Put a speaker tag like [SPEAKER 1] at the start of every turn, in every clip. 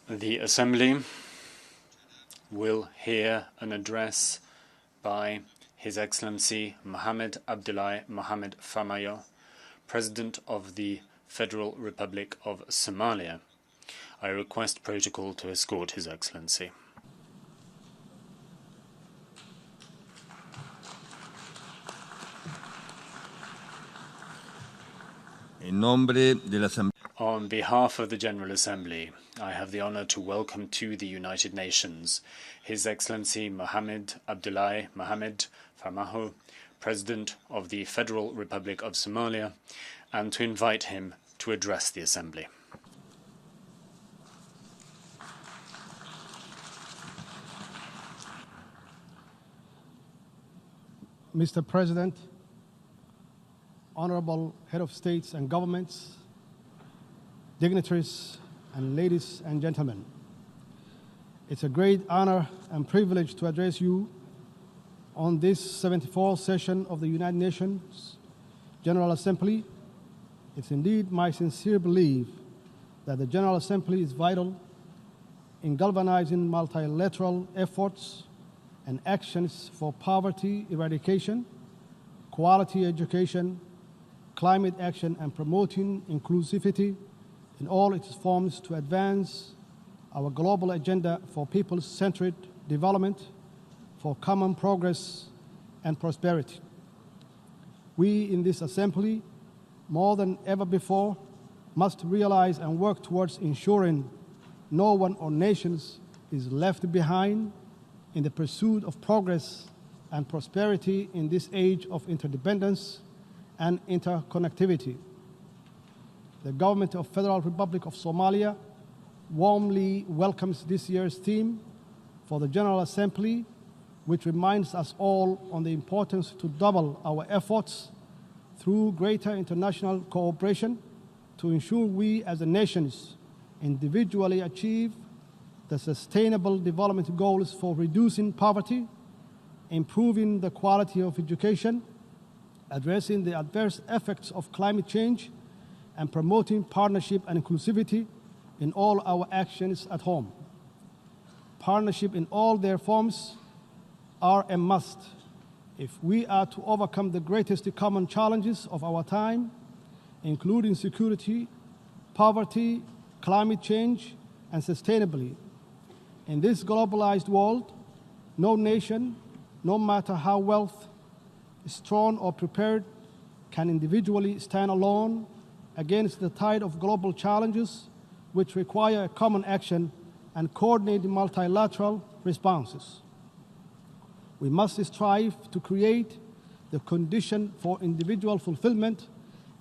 [SPEAKER 1] The Assembly will hear an address by His Excellency Mohamed Abdullahi Mohamed Farmaajo, President of the Federal Republic of Somalia. I request protocol to escort His Excellency. On behalf of the General Assembly, I have the honor to welcome to the United Nations His Excellency Mohamed Abdullahi Mohamed Farmaajo, President of the Federal Republic of Somalia, and to invite him to address the Assembly.
[SPEAKER 2] Mr. President, Honorable Head of States and Governments, dignitaries, and ladies and gentlemen, it's a great honor and privilege to address you on this 74th session of the United Nations General Assembly. It's indeed my sincere belief that the General Assembly is vital in galvanizing multilateral efforts and actions for poverty eradication, quality education, climate action, and promoting inclusivity in all its forms to advance our global agenda for people-centered development, for common progress and prosperity. We in this Assembly, more than ever before, must realize and work towards ensuring no one or nations is left behind in the pursuit of progress and prosperity in this age of interdependence and interconnectivity. The Government of Federal Republic of Somalia warmly welcomes this year's theme for the General Assembly, which reminds us all on the importance to double our efforts through greater international cooperation to ensure we as a nation individually achieve the sustainable development goals for reducing poverty, improving the quality of education, addressing the adverse effects of climate change, and promoting partnership and inclusivity in all our actions at home. Partnership in all their forms are a must if we are to overcome the greatest common challenges of our time, including security, poverty, climate change, and sustainability. In this globalized world, no nation, no matter how strong or prepared, can individually stand alone against the tide of global challenges which require common action and coordinated multilateral responses. We must strive to create the condition for individual fulfillment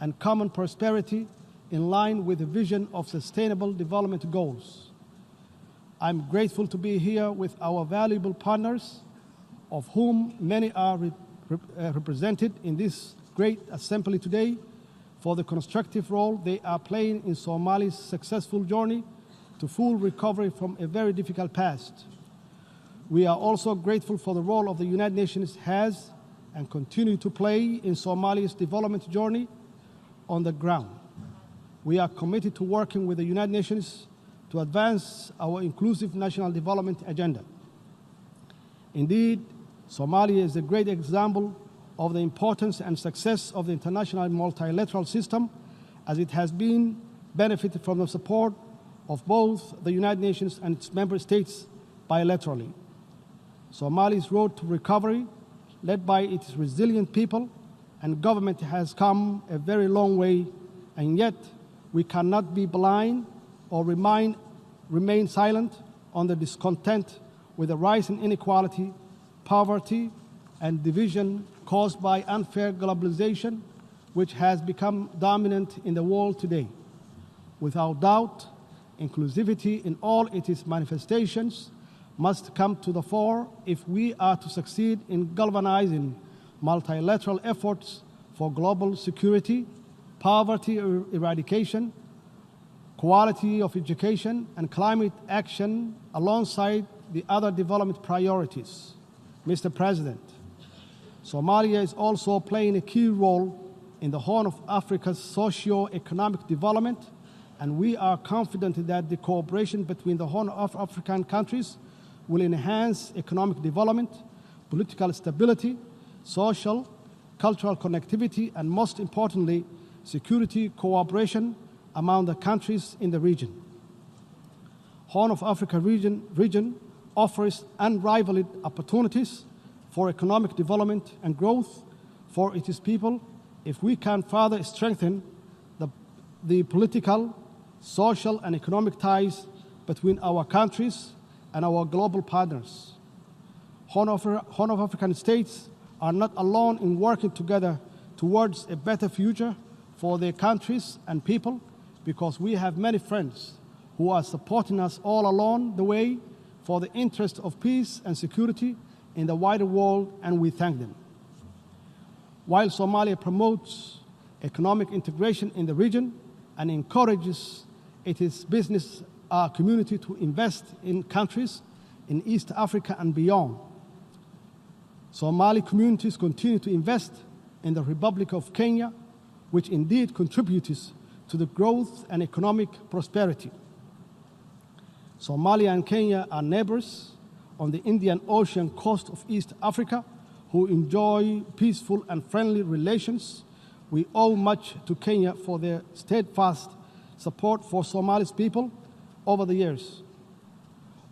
[SPEAKER 2] and common prosperity in line with the vision of sustainable development goals. I'm grateful to be here with our valuable partners, of whom many are represented in this great assembly today, for the constructive role they are playing in Somalia's successful journey to full recovery from a very difficult past. We are also grateful for the role of the United Nations has and continue to play in Somalia's development journey on the ground. We are committed to working with the United Nations to advance our inclusive national development agenda. Indeed, Somalia is a great example of the importance and success of the international multilateral system, as it has been benefited from the support of both the United Nations and its member states bilaterally. Somalia's road to recovery, led by its resilient people and government, has come a very long way, and yet we cannot be blind or remain silent on the discontent with the rise in inequality, poverty, and division caused by unfair globalization, which has become dominant in the world today. Without doubt, inclusivity in all its manifestations must come to the fore if we are to succeed in galvanizing multilateral efforts for global security, poverty eradication, quality of education, and climate action alongside the other development priorities. Mr. President, Somalia is also playing a key role in the Horn of Africa's socio-economic development and we are confident that the cooperation between the Horn of African countries will enhance economic development, political stability, social, cultural connectivity, and most importantly, security cooperation among the countries in the region. Horn of Africa region offers unrivaled opportunities for economic development and growth for its people if we can further strengthen the political, social, and economic ties between our countries and our global partners. Horn of African states are not alone in working together towards a better future for their countries and people, because we have many friends who are supporting us all along the way for the interest of peace and security in the wider world, and we thank them. While Somalia promotes economic integration in the region and encourages its business community to invest in countries in East Africa and beyond, Somali communities continue to invest in the Republic of Kenya, which indeed contributes to the growth and economic prosperity. Somalia and Kenya are neighbors on the Indian Ocean coast of East Africa who enjoy peaceful and friendly relations. We owe much to Kenya for their steadfast support for Somali's people over the years.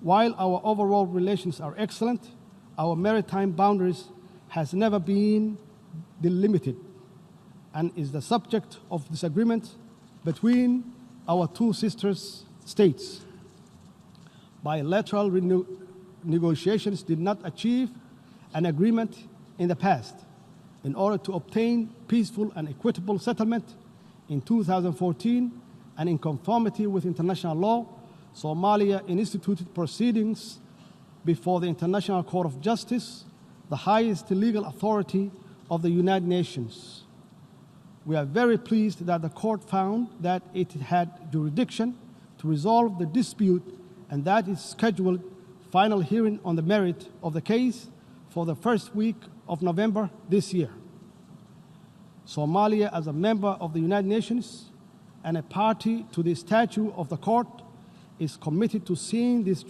[SPEAKER 2] While our overall relations are excellent, our maritime boundaries has never been delimited and is the subject of disagreement between our two sister states. Bilateral negotiations did not achieve an agreement in the past. In order to obtain peaceful and equitable settlement in 2014 and in conformity with international law, Somalia instituted proceedings before the International Court of Justice, the highest legal authority of the United Nations. We are very pleased that the court found that it had jurisdiction to resolve the dispute and that it scheduled final hearing on the merit of the case for the first week of November this year. Somalia, as a member of the United Nations and a party to the statute of the court, is committed to seeing this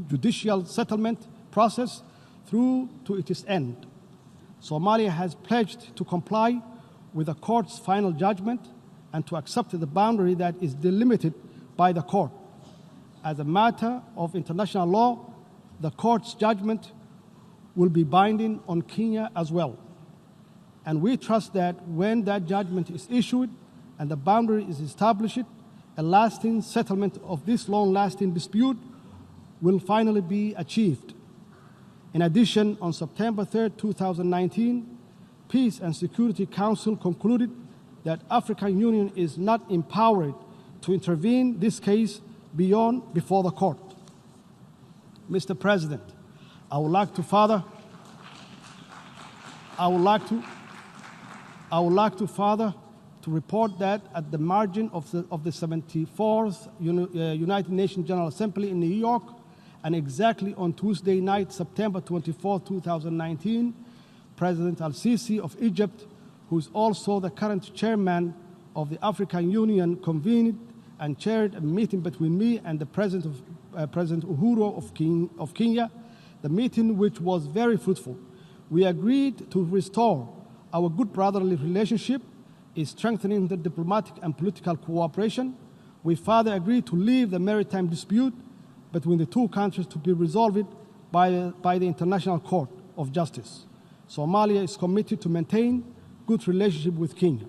[SPEAKER 2] judicial settlement process through to its end. Somalia has pledged to comply with the court's final judgment and to accept the boundary that is delimited by the court. As a matter of international law, the court's judgment will be binding on Kenya as well. And we trust that when that judgment is issued and the boundary is established, a lasting settlement of this long-lasting dispute will finally be achieved. In addition, on September 3, 2019, Peace and Security Council concluded that African Union is not empowered to intervene this case before the court. Mr. President, I would like to further to report that at the margin of the 74th United Nations General Assembly in New York, and exactly on Tuesday night, September 24, 2019, President Al-Sisi of Egypt, who is also the current chairman of the African Union, convened and chaired a meeting between me and the President Uhuru of Kenya, the meeting which was very fruitful. We agreed to restore our good brotherly relationship, is strengthening the diplomatic and political cooperation. We further agreed to leave the maritime dispute between the two countries to be resolved by the International Court of Justice. Somalia is committed to maintain good relationship with Kenya.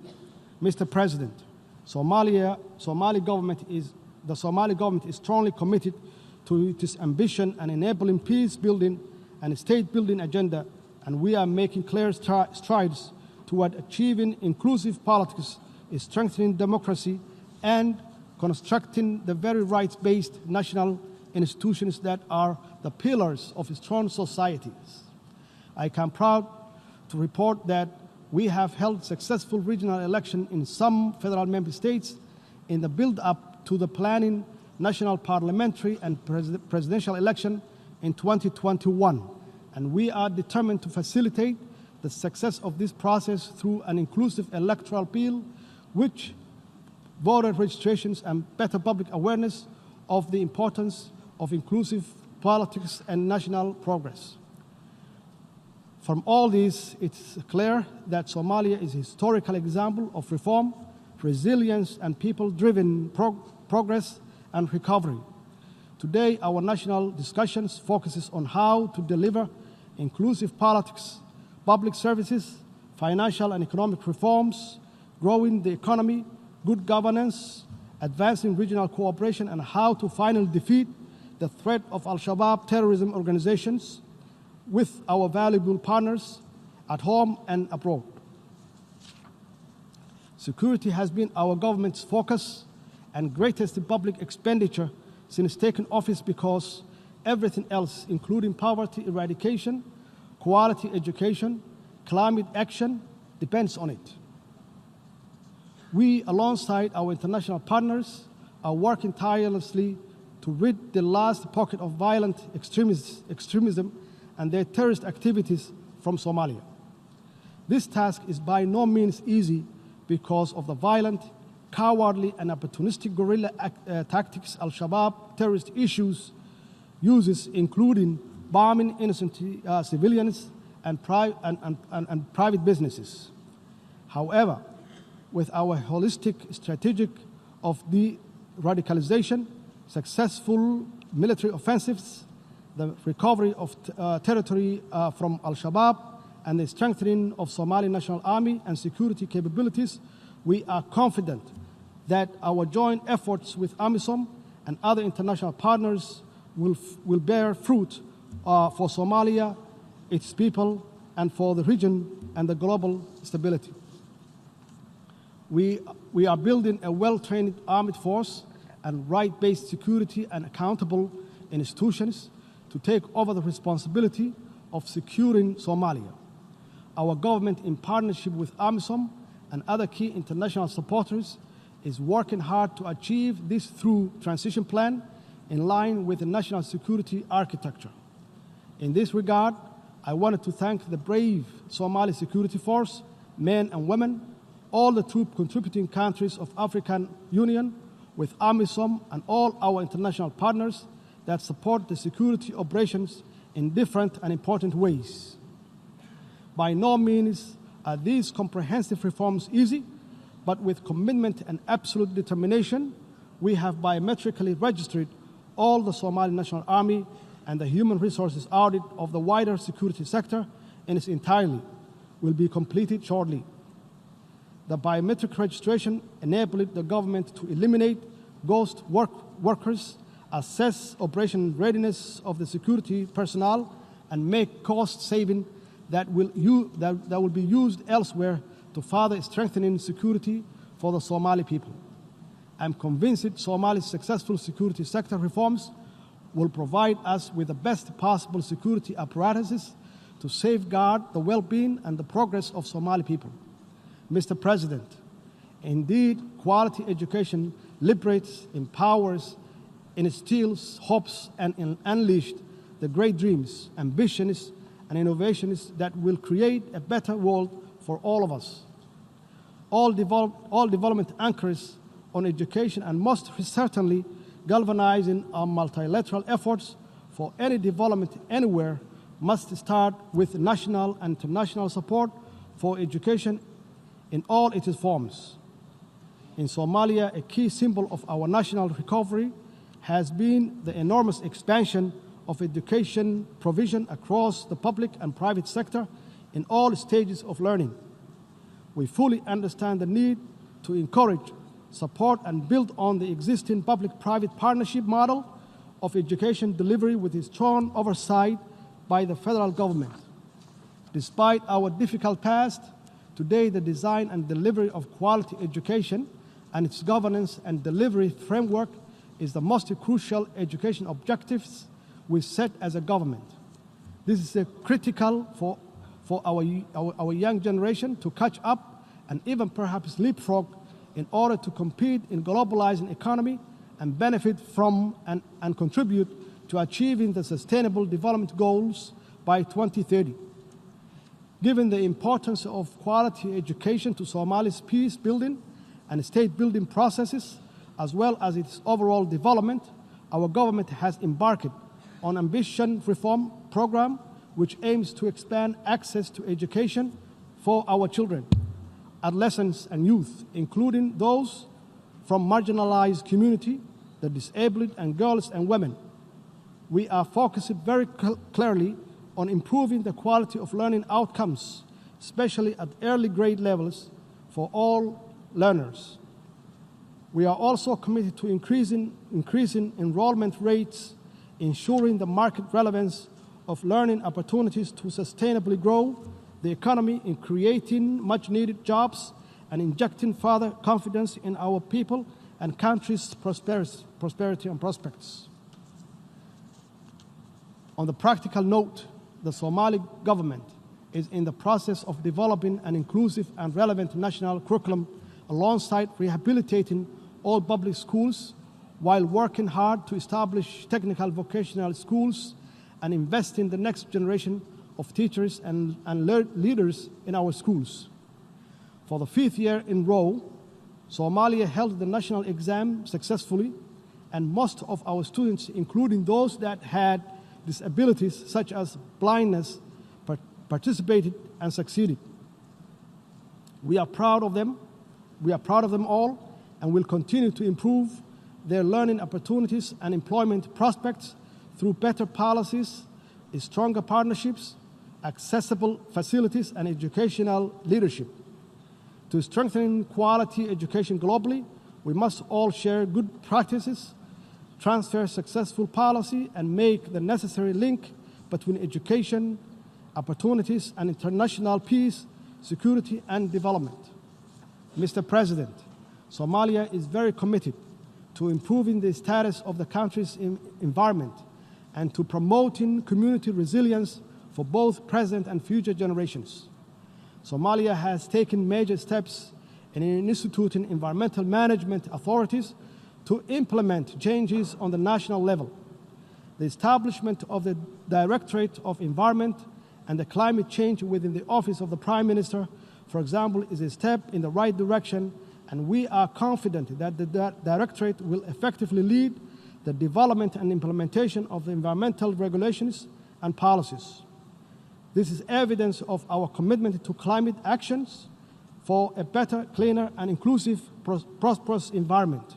[SPEAKER 2] Mr. President, the Somali government is strongly committed to its ambition and enabling peace building and state building agenda, and we are making clear strides toward achieving inclusive politics, strengthening democracy, and constructing the very rights-based national institutions that are the pillars of strong societies. I am proud to report that we have held successful regional elections in some federal member states in the build-up to the planning national parliamentary and presidential election in 2021, and we are determined to facilitate the success of this process through an inclusive electoral bill which voter registrations, and better public awareness of the importance of inclusive politics and national progress. From all this, it's clear that Somalia is a historical example of reform, resilience, and people-driven progress and recovery. Today, our national discussions focuses on how to deliver inclusive politics, public services, financial and economic reforms, growing the economy, good governance, advancing regional cooperation, and how to finally defeat the threat of Al-Shabaab terrorism organizations with our valuable partners at home and abroad. Security has been our government's focus and greatest public expenditure since taking office because everything else, including poverty eradication, quality education, climate action, depends on it. We, alongside our international partners, are working tirelessly to rid the last pocket of violent extremism and their terrorist activities from Somalia. This task is by no means easy because of the violent, cowardly, and opportunistic guerrilla tactics Al-Shabaab terrorist uses, including bombing innocent civilians and private businesses. However, with our holistic strategy of de-radicalization, successful military offensives, the recovery of territory from Al-Shabaab, and the strengthening of Somali National Army and security capabilities, we are confident that our joint efforts with AMISOM and other international partners will bear fruit for Somalia, its people, and for the region and the global stability. We are building a well-trained armed force and right-based security and accountable institutions to take over the responsibility of securing Somalia. Our government, in partnership with AMISOM and other key international supporters, is working hard to achieve this through transition plan in line with the national security architecture. In this regard, I wanted to thank the brave Somali security force, men and women, all the troop contributing countries of African Union, with AMISOM and all our international partners that support the security operations in different and important ways. By no means are these comprehensive reforms easy, but with commitment and absolute determination, we have biometrically registered all the Somali National Army, and the human resources audit of the wider security sector in its entirety will be completed shortly. The biometric registration enabled the government to eliminate ghost workers, assess operation readiness of the security personnel, and make cost saving that will be used elsewhere to further strengthening security for the Somali people. I'm convinced Somalia's successful security sector reforms will provide us with the best possible security apparatuses to safeguard the well-being and the progress of Somali people. Mr. President, indeed, quality education liberates, empowers, instills hopes, and unleashed the great dreams, ambitions, and innovations that will create a better world for all of us. All development anchors on education and most certainly galvanizing our multilateral efforts for any development anywhere must start with national and international support for education in all its forms. In Somalia, a key symbol of our national recovery has been the enormous expansion of education provision across the public and private sector in all stages of learning. We fully understand the need to encourage, support, and build on the existing public-private partnership model of education delivery with strong oversight by the federal government. Despite our difficult past, today the design and delivery of quality education and its governance and delivery framework is the most crucial education objectives we set as a government. This is critical for our young generation to catch up and even perhaps leapfrog in order to compete in globalizing economy and benefit from and contribute to achieving the Sustainable Development Goals by 2030. Given the importance of quality education to Somalia's peace building and state-building processes, as well as its overall development, our government has embarked on an ambitious reform program which aims to expand access to education for our children, adolescents, and youth, including those from marginalized communities, the disabled, and girls and women. We are focused very clearly on improving the quality of learning outcomes, especially at early grade levels for all learners. We are also committed to increasing enrollment rates, ensuring the market relevance of learning opportunities to sustainably grow the economy in creating much-needed jobs and injecting further confidence in our people and country's prosperity and prospects. On the practical note, the Somali government is in the process of developing an inclusive and relevant national curriculum alongside rehabilitating all public schools while working hard to establish technical vocational schools and invest in the next generation of teachers and leaders in our schools. For the 5th year in a row, Somalia held the national exam successfully, and most of our students, including those that had disabilities such as blindness, participated and succeeded. We are proud of them. We are proud of them all, and will continue to improve their learning opportunities and employment prospects through better policies, stronger partnerships, accessible facilities, and educational leadership. To strengthen quality education globally, we must all share good practices, transfer successful policy, and make the necessary link between education, opportunities, and international peace, security, and development. Mr. President, Somalia is very committed to improving the status of the country's environment and to promoting community resilience for both present and future generations. Somalia has taken major steps in instituting environmental management authorities to implement changes on the national level. The establishment of the Directorate of Environment and the Climate Change within the Office of the Prime Minister, for example, is a step in the right direction, and we are confident that the Directorate will effectively lead the development and implementation of the environmental regulations and policies. This is evidence of our commitment to climate actions for a better, cleaner, and inclusive, prosperous environment.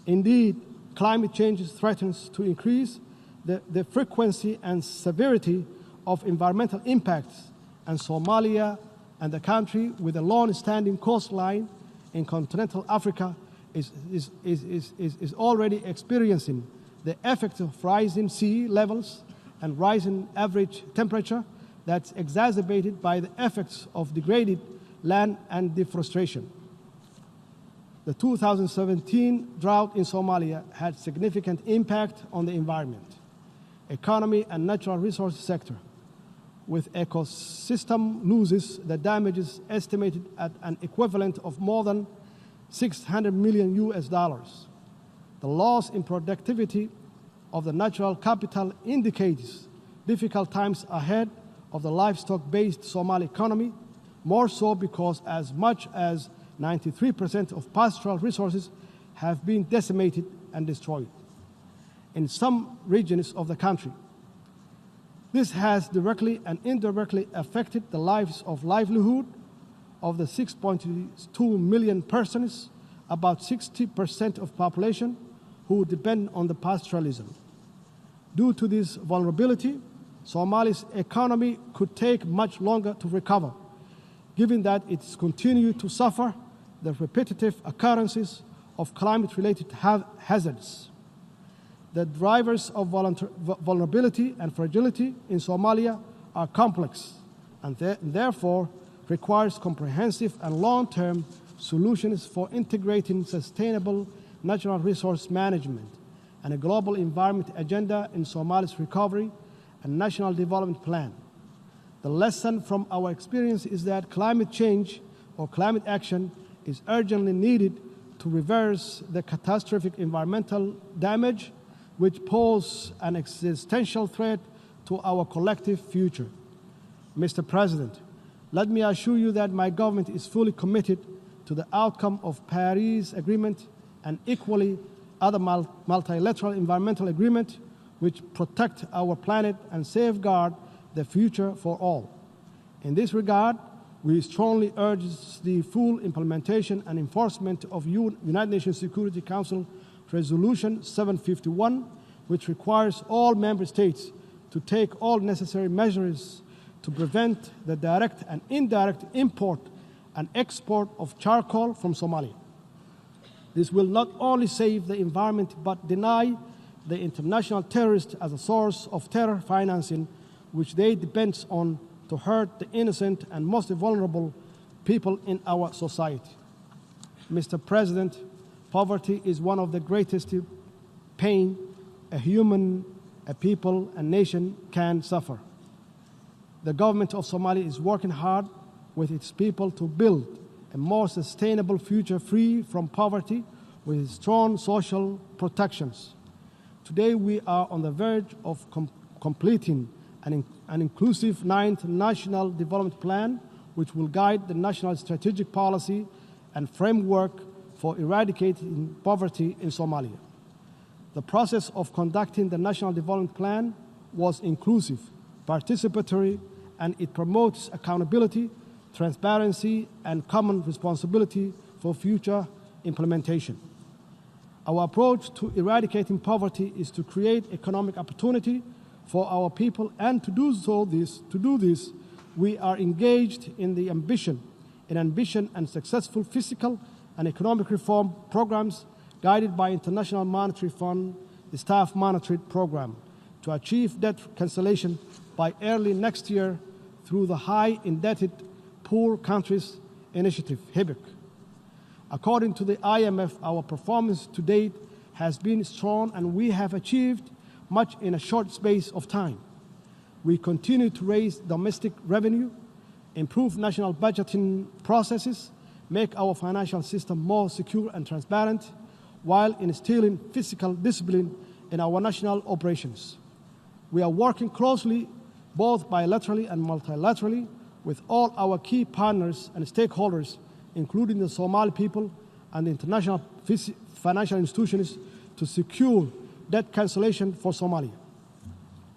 [SPEAKER 2] Indeed, climate change threatens to increase the frequency and severity of environmental impacts, and Somalia and the country with a long-standing coastline in continental Africa is already experiencing the effects of rising sea levels and rising average temperature that's exacerbated by the effects of degraded land and deforestation. The 2017 drought in Somalia had significant impact on the environment, economy, and natural resource sector, with ecosystem losses that damages estimated at an equivalent of more than $600 million. The loss in productivity of the natural capital indicates difficult times ahead of the livestock-based Somali economy, more so because as much as 93% of pastoral resources have been decimated and destroyed in some regions of the country. This has directly and indirectly affected the livelihood of the 6.2 million persons, about 60% of population, who depend on the pastoralism. Due to this vulnerability, Somalia's economy could take much longer to recover, given that it continues to suffer the repetitive occurrences of climate-related hazards. The drivers of vulnerability and fragility in Somalia are complex and therefore requires comprehensive and long-term solutions for integrating sustainable natural resource management and a global environment agenda in Somalia's recovery and national development plan. The lesson from our experience is that climate change or climate action is urgently needed to reverse the catastrophic environmental damage which pose an existential threat to our collective future. Mr. President, let me assure you that my government is fully committed to the outcome of Paris Agreement and equally other multilateral environmental agreements which protect our planet and safeguard the future for all. In this regard, we strongly urge the full implementation and enforcement of United Nations Security Council Resolution 751, which requires all member states to take all necessary measures to prevent the direct and indirect import and export of charcoal from Somalia. This will not only save the environment but deny the international terrorists as a source of terror financing, which they depend on to hurt the innocent and most vulnerable people in our society. Mr. President, poverty is one of the greatest pain a human, a people, a nation can suffer. The government of Somalia is working hard with its people to build a more sustainable future free from poverty with strong social protections. Today we are on the verge of completing an inclusive 9th National Development Plan, which will guide the national strategic policy and framework for eradicating poverty in Somalia. The process of conducting the National Development Plan was inclusive, participatory, and it promotes accountability, transparency, and common responsibility for future implementation. Our approach to eradicating poverty is to create economic opportunity for our people, and to do this, we are engaged in ambitious and successful fiscal and economic reform programs guided by International Monetary Fund, the Staff Monetary Program, to achieve debt cancellation by early next year through the High Indebted Poor Countries Initiative, HIBIC. According to the IMF, our performance to date has been strong and we have achieved much in a short space of time. We continue to raise domestic revenue, improve national budgeting processes, make our financial system more secure and transparent, while instilling fiscal discipline in our national operations. We are working closely, both bilaterally and multilaterally, with all our key partners and stakeholders, including the Somali people and the international financial institutions, to secure debt cancellation for Somalia.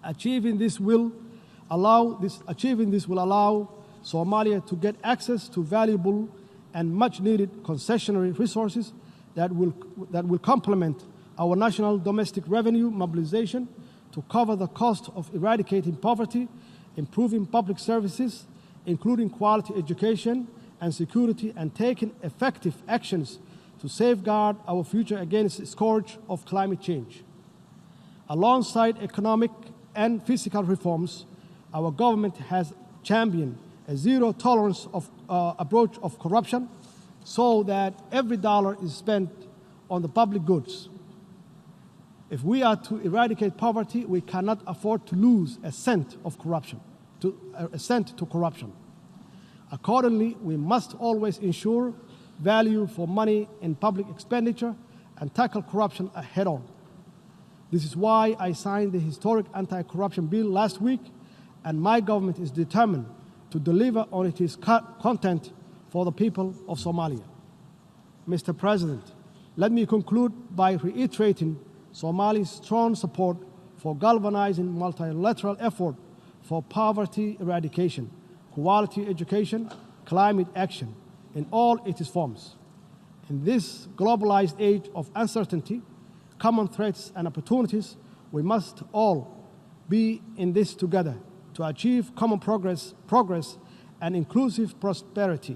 [SPEAKER 2] Achieving this will allow Somalia to get access to valuable and much-needed concessionary resources that will complement our national domestic revenue mobilization to cover the cost of eradicating poverty, improving public services, including quality education and security, and taking effective actions to safeguard our future against the scourge of climate change. Alongside economic and fiscal reforms, our government has championed a zero-tolerance approach of corruption so that every dollar is spent on the public goods. If we are to eradicate poverty, we cannot afford to lose a cent to corruption. Accordingly, we must always ensure value for money in public expenditure and tackle corruption head-on. This is why I signed the historic anti-corruption bill last week, and my government is determined to deliver on its content for the people of Somalia. Mr. President, let me conclude by reiterating Somalia's strong support for galvanizing multilateral effort for poverty eradication, quality education, climate action in all its forms. In this globalized age of uncertainty, common threats and opportunities, we must all be in this together to achieve common progress and inclusive prosperity.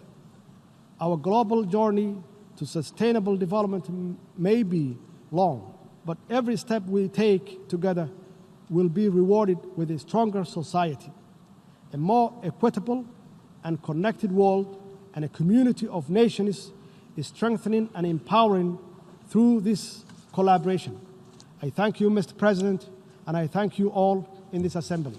[SPEAKER 2] Our global journey to sustainable development may be long, but every step we take together will be rewarded with a stronger society, a more equitable and connected world, and a community of nations is strengthening and empowering through this collaboration. I thank you, Mr. President, and I thank you all in this assembly.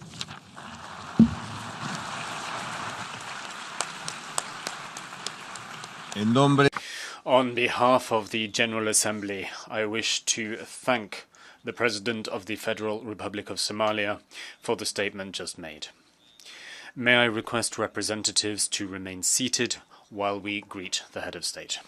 [SPEAKER 1] On behalf of the General Assembly, I wish to thank the President of the Federal Republic of Somalia for the statement just made. May I request representatives to remain seated while we greet the head of state.